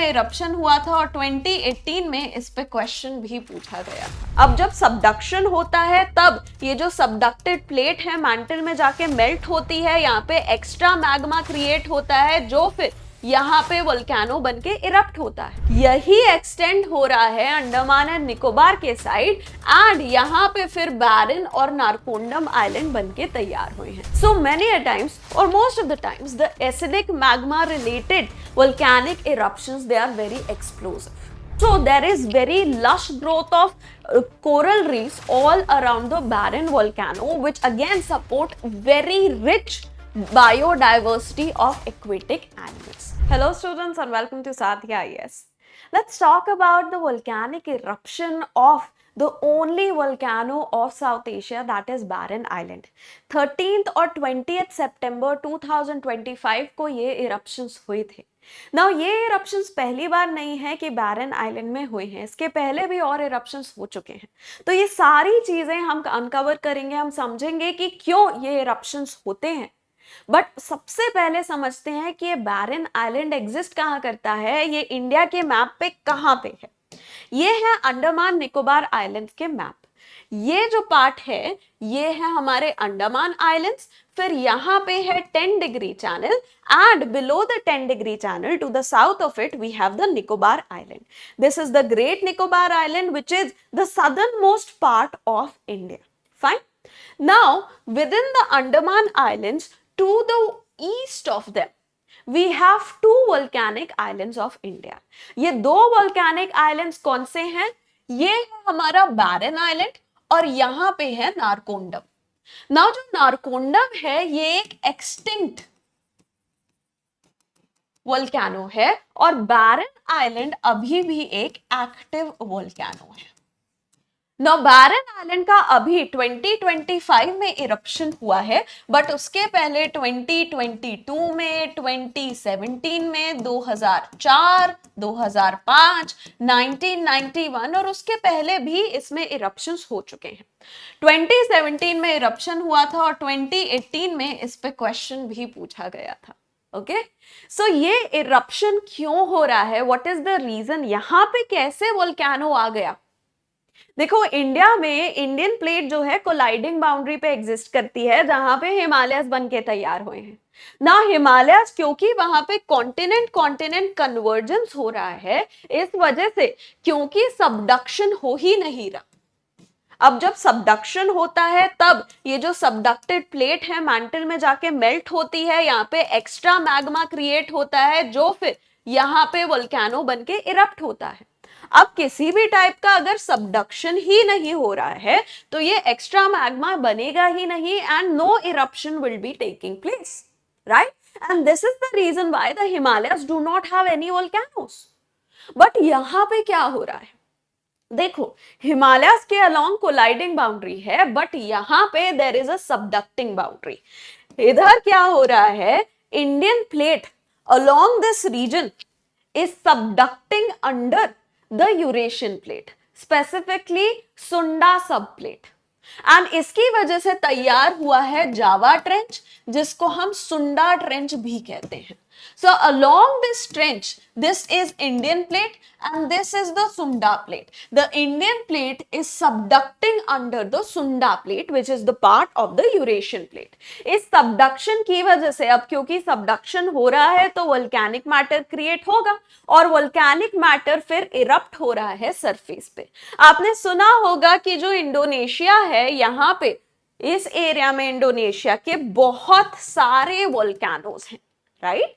में इरप्शन हुआ था और 2018 में इस पे क्वेश्चन भी पूछा गया था। अब जब सबडक्शन होता है तब ये जो सबडक्टेड प्लेट है मैंटल में जाके मेल्ट होती है, यहाँ पे एक्स्ट्रा मैग्मा क्रिएट होता है जो फिर यहाँ पे वोल्केनो बनके इरप्ट होता है। यही एक्सटेंड हो रहा है अंडमान एंड निकोबार के साइड एंड यहाँ पे फिर बैरन और नारकोंडम आइलैंड बनके तैयार हुए हैं। सो मेनी अ टाइम्स और most of the times the acidic magma related volcanic eruptions, they are very explosive. So there is very lush growth of coral reefs all around the barren volcano, which again support very rich biodiversity of aquatic animals. Hello students and welcome to Sathya IAS. Let's talk about the volcanic eruption of the only volcano of South Asia, that is Barren Island. 13th और 20th September 2025 को ये eruptions हुए थे। Now ये eruptions पहली बार नहीं है कि बैरन आइलैंड में हुए हैं, इसके पहले भी और eruptions हो चुके हैं। तो ये सारी चीजें हम अनकवर करेंगे, हम समझेंगे कि क्यों ये eruptions होते हैं। बट सबसे पहले समझते हैं कि ये बैरन आइलैंड एग्जिस्ट कहाँ करता है, ये इंडिया के मैप पे कहाँ पे है। ये है अंडमान निकोबार आइलैंड्स के मैप। ये जो पार्ट है ये है हमारे अंडमान आइलैंड्स, फिर यहाँ पे है 10 degree channel and below the 10 degree channel to the south of it we have the Nicobar island. This is the great Nicobar island which is the southernmost part of India. Fine, now within the Andaman islands to the east of them we have two volcanic islands of India. ये दो volcanic islands कौन से हैं? ये है हमारा बैरन island और यहाँ पे है नारकोंडम। नाउ जो नारकोंडम है ये एक एक्सटिंक्ट वोल्केनो है और बैरन आइलैंड अभी भी एक एक्टिव वोल्केनो है। नाउ बैरन आइलैंड का अभी 2025 में इरप्शन हुआ है, बट उसके पहले 2022 में, 2017 में, 2004, 2005, 1991 और उसके पहले भी इसमें इरप्शंस हो चुके हैं। 2017 में इरप्शन हुआ था और 2018 में इस पे क्वेश्चन भी पूछा गया था। ओके, सो ये इरप्शन क्यों हो रहा है, व्हाट इज द रीजन, यहाँ पे कैसे वोल्केनो आ गया। देखो इंडिया में इंडियन प्लेट जो है कोलाइडिंग बाउंड्री पे एग्जिस्ट करती है जहां पे हिमालयस बन के तैयार हुए हैं ना। हिमालयस क्योंकि वहां पे कॉन्टिनेंट कॉन्टिनेंट कन्वर्जेंस हो रहा है, इस वजह से क्योंकि सबडक्शन हो ही नहीं रहा। अब जब सबडक्शन होता है तब ये जो सबडक्टेड प्लेट है मैंटल में जाके मेल्ट होती है, यहाँ पे एक्स्ट्रा मैग्मा क्रिएट होता है जो फिर यहाँ पे वोल्केनो बनके इरप्ट होता है। अब किसी भी टाइप का अगर सबडक्शन ही नहीं हो रहा है तो ये एक्स्ट्रा मैग्मा बनेगा ही नहीं and no eruption will be taking place, right? And this is the reason why the Himalayas do not have any volcanoes. But यहां पे क्या हो रहा है, देखो हिमालयस के अलोंग कोलाइडिंग बाउंड्री है बट यहां पे there is a subducting boundary. इधर क्या हो रहा है, Indian plate along this region is subducting under the Eurasian plate, specifically Sunda subplate, and इसकी वजह से तैयार हुआ है जावा ट्रेंच जिसको हम सुंडा ट्रेंच भी कहते हैं। So along this trench, this is Indian plate and this is the Sunda plate. The Indian plate is subducting under the Sunda plate, which is the part of the Eurasian plate. इस subduction की वजह से, अब क्योंकि subduction हो रहा है तो volcanic matter create होगा और volcanic matter फिर erupt हो रहा है surface पे। आपने सुना होगा कि जो इंडोनेशिया है यहाँ पे इस एरिया में इंडोनेशिया के बहुत सारे वोल्केनोस हैं, राइट?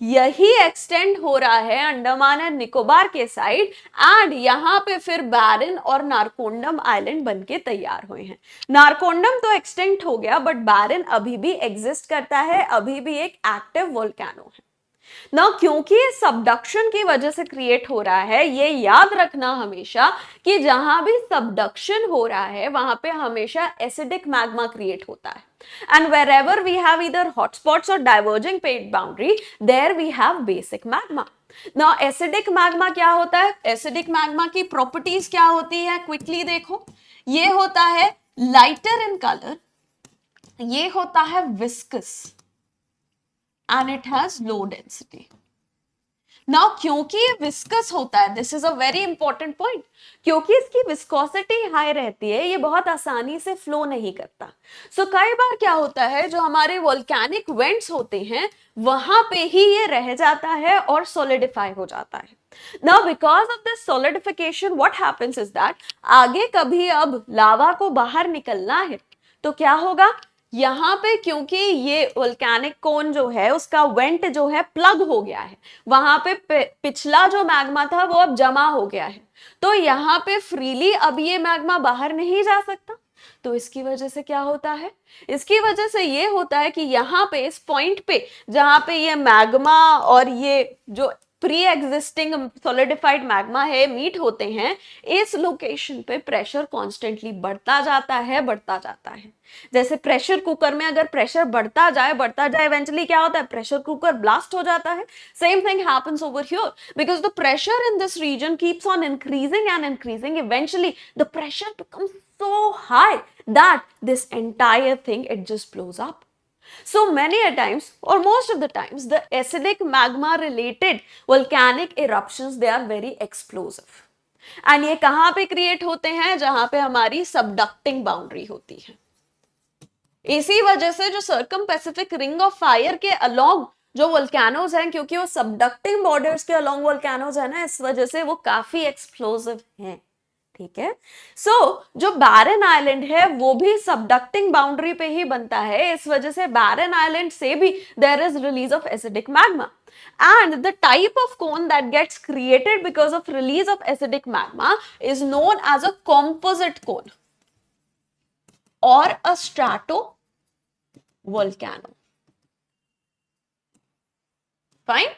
यही एक्सटेंड हो रहा है अंडमान एंड निकोबार के साइड एंड यहाँ पे फिर बैरन और नारकोंडम आइलैंड बनके तैयार हुए हैं। नारकोंडम तो एक्सटेंट हो गया बट बैरन अभी भी एग्जिस्ट करता है, अभी भी एक एक्टिव वोल्केनो है ना। क्योंकि सबडक्शन की वजह से क्रिएट हो रहा है, ये याद रखना हमेशा कि जहां भी सबडक्शन हो रहा है वहां पे हमेशा एसिडिक मैग्मा क्रिएट होता है। And wherever we have either hotspots or diverging plate boundary, there we have basic magma. Now acidic magma क्या होता है, acidic magma की properties क्या होती है, quickly देखो। ये होता है lighter in color, ये होता है viscous and it has low density. Now क्योंकि ये विस्कस होता है, this is a very important point, क्योंकि इसकी विस्कोसिटी हाई रहती है, ये बहुत आसानी से फ्लो नहीं करता। सो कई बार क्या होता है, जो हमारे वोल्केनिक वेंट्स होते हैं वहां पे ही ये रह जाता है और सॉलिडिफाई हो जाता है। Now because of this solidification what happens is that, आगे कभी अब लावा को बाहर निकलना है तो क्या होगा, यहाँ पे क्योंकि ये वोल्केनिक कोन जो है उसका वेंट जो है प्लग हो गया है, वहां पे पिछला जो मैग्मा था वो अब जमा हो गया है, तो यहाँ पे फ्रीली अब ये मैग्मा बाहर नहीं जा सकता। तो इसकी वजह से क्या होता है, इसकी वजह से ये होता है कि यहाँ पे इस पॉइंट पे जहां पे ये मैग्मा और ये जो प्री एग्जिस्टिंग सॉलिडिफाइड मैग्मा है मीट होते हैं, इस लोकेशन पे प्रेशर कॉन्स्टेंटली बढ़ता जाता है, बढ़ता जाता है। जैसे प्रेशर कुकर में अगर प्रेशर बढ़ता जाए इवेंचुअली क्या होता है, प्रेशर कुकर ब्लास्ट हो जाता है। Same thing happens over here, because the pressure in this region keeps on increasing and increasing, eventually the pressure becomes so high that this entire thing, it just blows up. So many a times, or most of the times, the acidic magma related volcanic eruptions, they are very explosive. And ये कहाँ पे create होते हैं, जहां पे हमारी subducting boundary होती है। इसी वजह से जो circum Pacific ring of fire के अलोंग जो वोल्केनोज हैं, क्योंकि वो सबडक्टिंग बॉर्डर्स के अलोंग वोल्केनोज है ना, इस वजह से वो काफी एक्सप्लोसिव हैं। ठीक है, सो जो बैरन आइलैंड है वो भी सबडक्टिंग बाउंड्री पे ही बनता है, इस वजह से बैरन आइलैंड से भी there is release of acidic magma, and the type of cone that gets created because of release of acidic magma is known as a composite cone or a stratovolcano. Fine.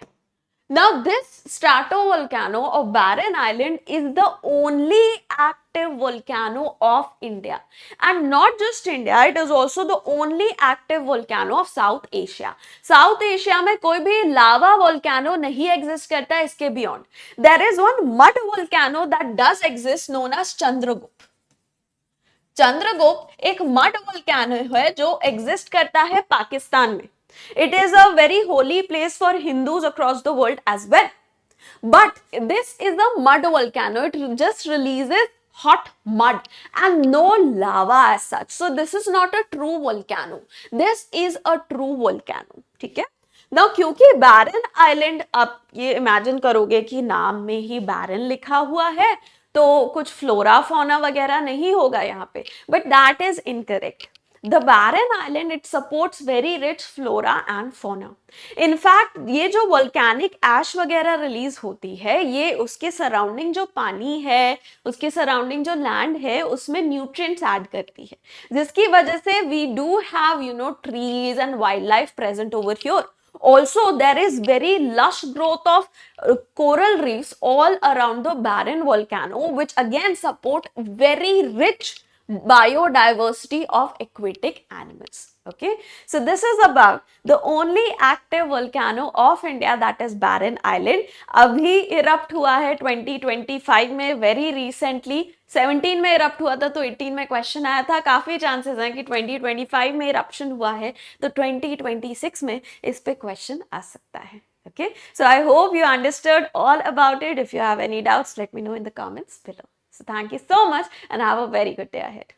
Now this stratovolcano of Barren Island is the only active volcano of India, and not just India, it is also the only active volcano of South Asia. South Asia में कोई भी lava volcano नहीं exist करता है इसके beyond. There is one mud volcano that does exist known as Chandragupta. Chandragupta एक mud volcano है जो एग्जिस्ट करता है पाकिस्तान में। It is a very holy place for Hindus across the world as well. But this is a mud volcano. It just releases hot mud and no lava as such. So this is not a true volcano. This is a true volcano. ठीक है? Now क्योंकि बैरन island, आप ये imagine करोगे कि नाम में ही बैरन लिखा हुआ है तो कुछ फ्लोरा फौना वगैरह नहीं होगा यहाँ पे, but that is incorrect. The barren island, it supports very rich flora and fauna. In fact, ये जो volcanic ash वगैरह रिलीज होती है, ये उसके सराउंडिंग जो पानी है, उसके सराउंडिंग जो लैंड है, उसमें न्यूट्रिएंट्स ऐड करती है, जिसकी वजह से we do have trees and wildlife present over here. Also, there is very lush growth of coral reefs all around the barren volcano, which again support very rich biodiversity of aquatic animals. Okay, so this is about the only active volcano of India, that is Barren Island. अभी erupt हुआ है 2025 में, very recently 17 में erupt हुआ था तो 18 में question आया था, काफी chances हैं कि 2025 में eruption हुआ है तो 2026 में इस पे question आ सकता है। Okay, so I hope you understood all about it. If you have any doubts, let me know in the comments below. So thank you so much and have a very good day ahead.